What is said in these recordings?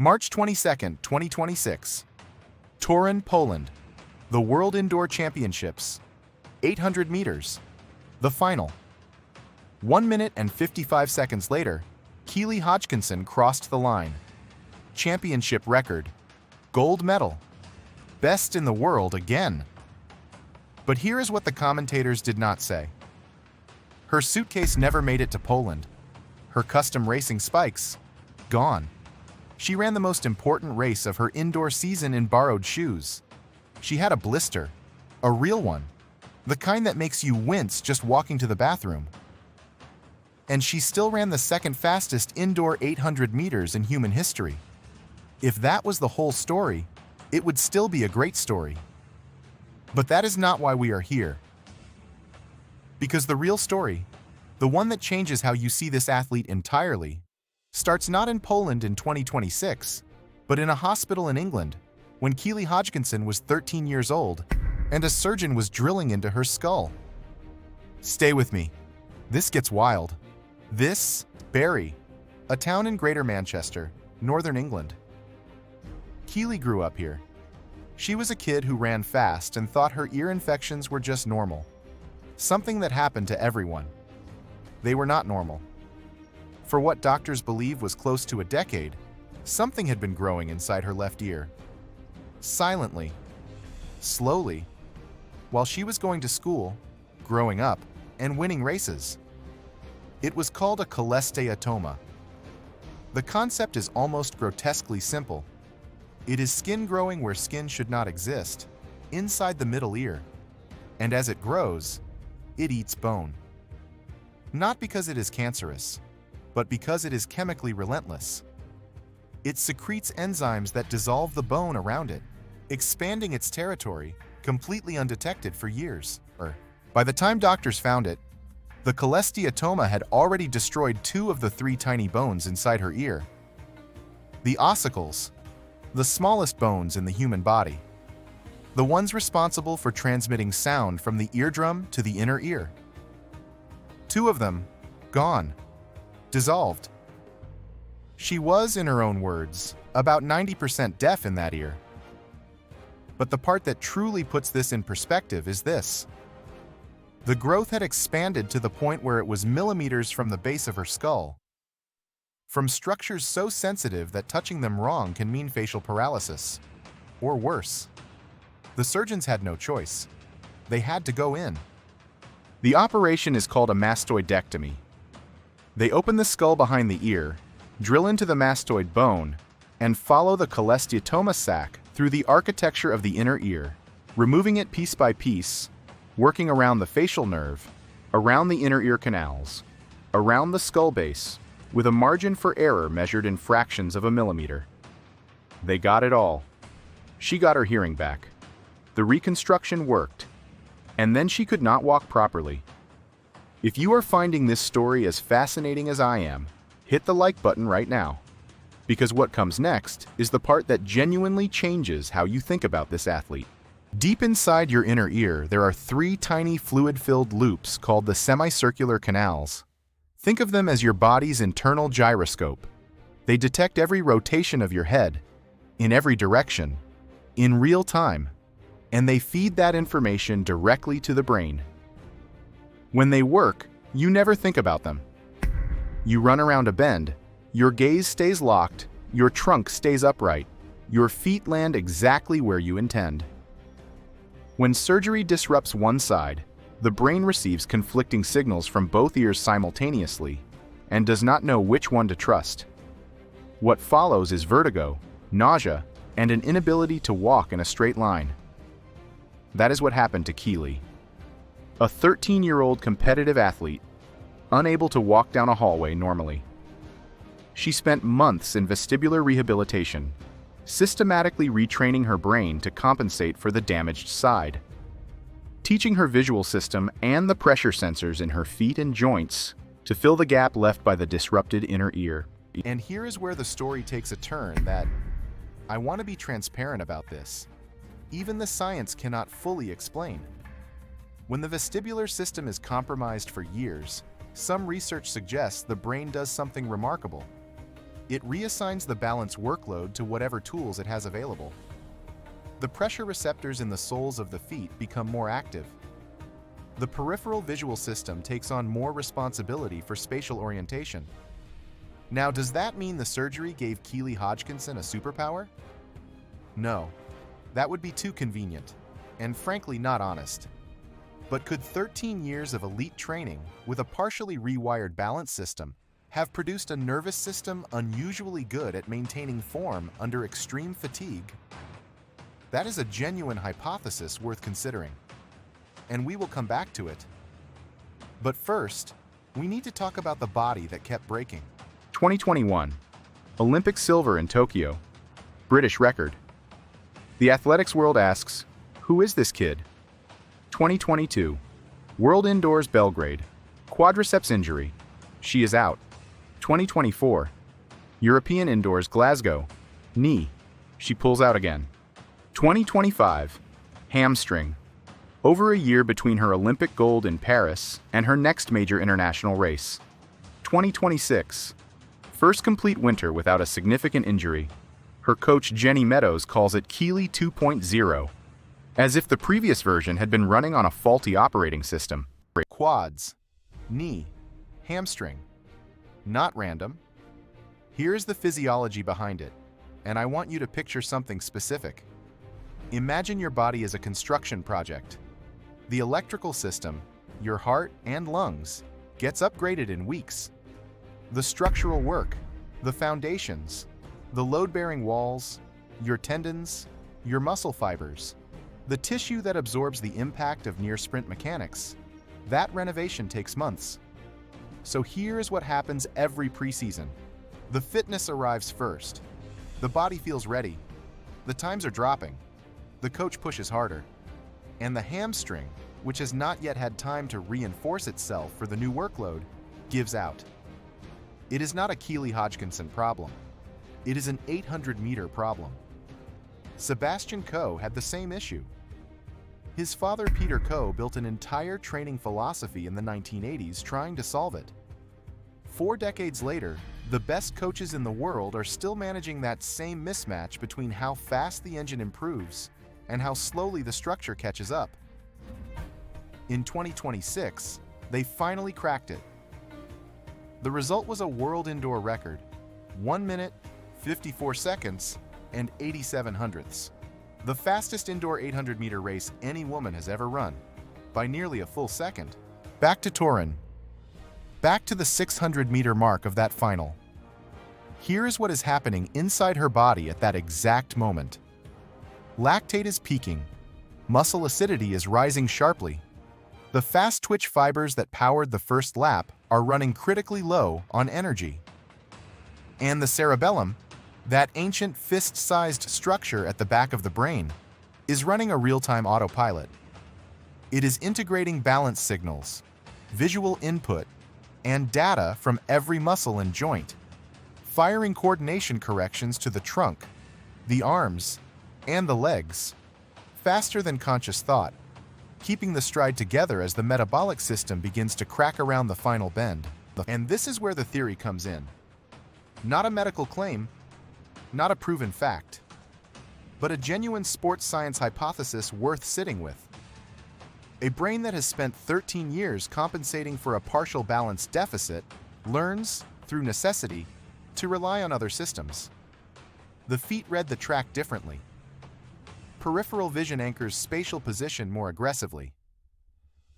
March 22nd, 2026. Torun, Poland. The World Indoor Championships. 800 meters. The final. 1 minute and 55 seconds later, Keely Hodgkinson crossed the line. Championship record. Gold medal. Best in the world again. But here is what the commentators did not say. Her suitcase never made it to Poland. Her custom racing spikes, gone. She ran the most important race of her indoor season in borrowed shoes. She had a blister, a real one, the kind that makes you wince just walking to the bathroom. And she still ran the second fastest indoor 800 meters in human history. If that was the whole story, it would still be a great story. But that is not why we are here. Because the real story, the one that changes how you see this athlete entirely, starts not in Poland in 2026, but in a hospital in England when Keely Hodgkinson was 13 years old and a surgeon was drilling into her skull. Stay with me. This gets wild. This, Bury, a town in Greater Manchester, Northern England. Keely grew up here. She was a kid who ran fast and thought her ear infections were just normal. Something that happened to everyone. They were not normal. For what doctors believe was close to a decade, something had been growing inside her left ear. Silently, slowly, while she was going to school, growing up, and winning races. It was called a cholesteatoma. The concept is almost grotesquely simple. It is skin growing where skin should not exist, inside the middle ear. And as it grows, it eats bone. Not because it is cancerous, but because it is chemically relentless. It secretes enzymes that dissolve the bone around it, expanding its territory, completely undetected for years. By the time doctors found it, the cholesteatoma had already destroyed 2 of the 3 tiny bones inside her ear. The ossicles, the smallest bones in the human body. The ones responsible for transmitting sound from the eardrum to the inner ear. 2 of them, gone. Dissolved. She was, in her own words, about 90% deaf in that ear. But the part that truly puts this in perspective is this. The growth had expanded to the point where it was millimeters from the base of her skull. From structures so sensitive that touching them wrong can mean facial paralysis. Or worse. The surgeons had no choice. They had to go in. The operation is called a mastoidectomy. They open the skull behind the ear, drill into the mastoid bone, and follow the cholesteatoma sac through the architecture of the inner ear, removing it piece by piece, working around the facial nerve, around the inner ear canals, around the skull base, with a margin for error measured in fractions of a millimeter. They got it all. She got her hearing back. The reconstruction worked, and then she could not walk properly. If you are finding this story as fascinating as I am, hit the like button right now. Because what comes next is the part that genuinely changes how you think about this athlete. Deep inside your inner ear, there are 3 tiny fluid-filled loops called the semicircular canals. Think of them as your body's internal gyroscope. They detect every rotation of your head, in every direction, in real time, and they feed that information directly to the brain. When they work, you never think about them. You run around a bend, your gaze stays locked, your trunk stays upright, your feet land exactly where you intend. When surgery disrupts one side, the brain receives conflicting signals from both ears simultaneously and does not know which one to trust. What follows is vertigo, nausea, and an inability to walk in a straight line. That is what happened to Keely. A 13-year-old competitive athlete, unable to walk down a hallway normally. She spent months in vestibular rehabilitation, systematically retraining her brain to compensate for the damaged side, teaching her visual system and the pressure sensors in her feet and joints to fill the gap left by the disrupted inner ear. And here is where the story takes a turn that I want to be transparent about this. Even the science cannot fully explain. When the vestibular system is compromised for years, some research suggests the brain does something remarkable. It reassigns the balance workload to whatever tools it has available. The pressure receptors in the soles of the feet become more active. The peripheral visual system takes on more responsibility for spatial orientation. Now, does that mean the surgery gave Keely Hodgkinson a superpower? No, that would be too convenient, and frankly not honest. But could 13 years of elite training with a partially rewired balance system have produced a nervous system unusually good at maintaining form under extreme fatigue? That is a genuine hypothesis worth considering, and we will come back to it. But first, we need to talk about the body that kept breaking. 2021, Olympic silver in Tokyo, British record. The athletics world asks, who is this kid? 2022, World Indoors Belgrade, quadriceps injury, she is out. 2024, European Indoors Glasgow, knee, she pulls out again. 2025, hamstring, over a year between her Olympic gold in Paris and her next major international race. 2026, first complete winter without a significant injury. Her coach Jenny Meadows calls it Keely 2.0, as if the previous version had been running on a faulty operating system. Quads, knee, hamstring. Not random. Here's the physiology behind it, and I want you to picture something specific. Imagine your body as a construction project. The electrical system, your heart and lungs, gets upgraded in weeks. The structural work, the foundations, the load-bearing walls, your tendons, your muscle fibers, the tissue that absorbs the impact of near-sprint mechanics, that renovation takes months. So here is what happens every preseason. The fitness arrives first. The body feels ready. The times are dropping. The coach pushes harder. And the hamstring, which has not yet had time to reinforce itself for the new workload, gives out. It is not a Keely Hodgkinson problem. It is an 800-meter problem. Sebastian Coe had the same issue. His father, Peter Coe, built an entire training philosophy in the 1980s trying to solve it. 4 decades later, the best coaches in the world are still managing that same mismatch between how fast the engine improves and how slowly the structure catches up. In 2026, they finally cracked it. The result was a world indoor record, 1 minute, 54 seconds, and 87 hundredths. The fastest indoor 800-meter race any woman has ever run, by nearly a full second. Back to Turin. Back to the 600-meter mark of that final. Here is what is happening inside her body at that exact moment. Lactate is peaking. Muscle acidity is rising sharply. The fast-twitch fibers that powered the first lap are running critically low on energy. And the cerebellum, that ancient fist-sized structure at the back of the brain, is running a real-time autopilot. It is integrating balance signals, visual input, and data from every muscle and joint, firing coordination corrections to the trunk, the arms, and the legs, faster than conscious thought, keeping the stride together as the metabolic system begins to crack around the final bend. And this is where the theory comes in. Not a medical claim, not a proven fact, but a genuine sports science hypothesis worth sitting with. A brain that has spent 13 years compensating for a partial balance deficit learns, through necessity, to rely on other systems. The feet read the track differently. Peripheral vision anchors spatial position more aggressively.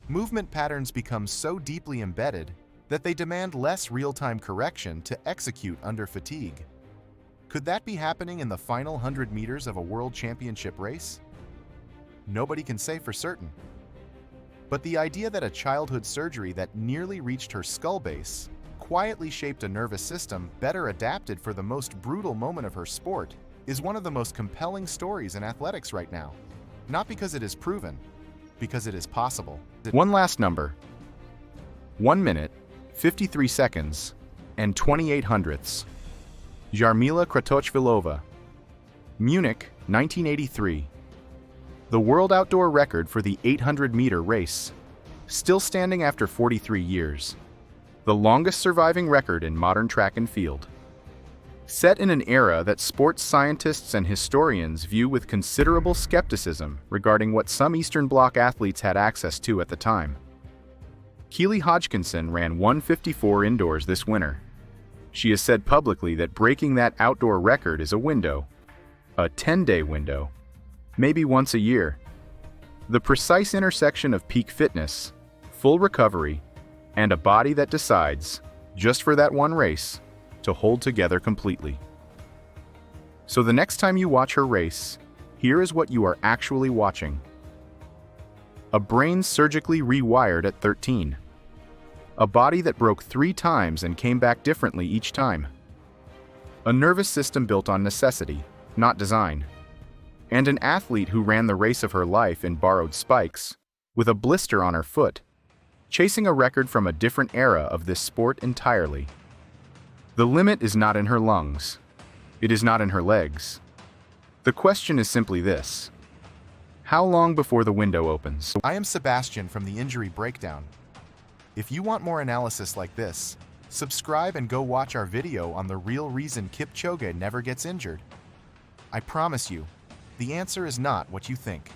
Movement patterns become so deeply embedded that they demand less real-time correction to execute under fatigue. Could that be happening in the final 100 meters of a world championship race? Nobody can say for certain. But the idea that a childhood surgery that nearly reached her skull base quietly shaped a nervous system better adapted for the most brutal moment of her sport is one of the most compelling stories in athletics right now. Not because it is proven, because it is possible. One last number. 1 minute, 53 seconds, and 28 hundredths. Jarmila Kratochvilova. Munich, 1983. The world outdoor record for the 800-meter race. Still standing after 43 years. The longest surviving record in modern track and field. Set in an era that sports scientists and historians view with considerable skepticism regarding what some Eastern Bloc athletes had access to at the time. Keely Hodgkinson ran 1:54 indoors this winter. She has said publicly that breaking that outdoor record is a window, a 10-day window, maybe once a year. The precise intersection of peak fitness, full recovery, and a body that decides, just for that one race, to hold together completely. So the next time you watch her race, here is what you are actually watching. A brain surgically rewired at 13. A body that broke 3 times and came back differently each time. A nervous system built on necessity, not design. And an athlete who ran the race of her life in borrowed spikes, with a blister on her foot, chasing a record from a different era of this sport entirely. The limit is not in her lungs. It is not in her legs. The question is simply this: how long before the window opens? I am Sebastian from the Injury Breakdown. If you want more analysis like this, subscribe and go watch our video on the real reason Kipchoge never gets injured. I promise you, the answer is not what you think.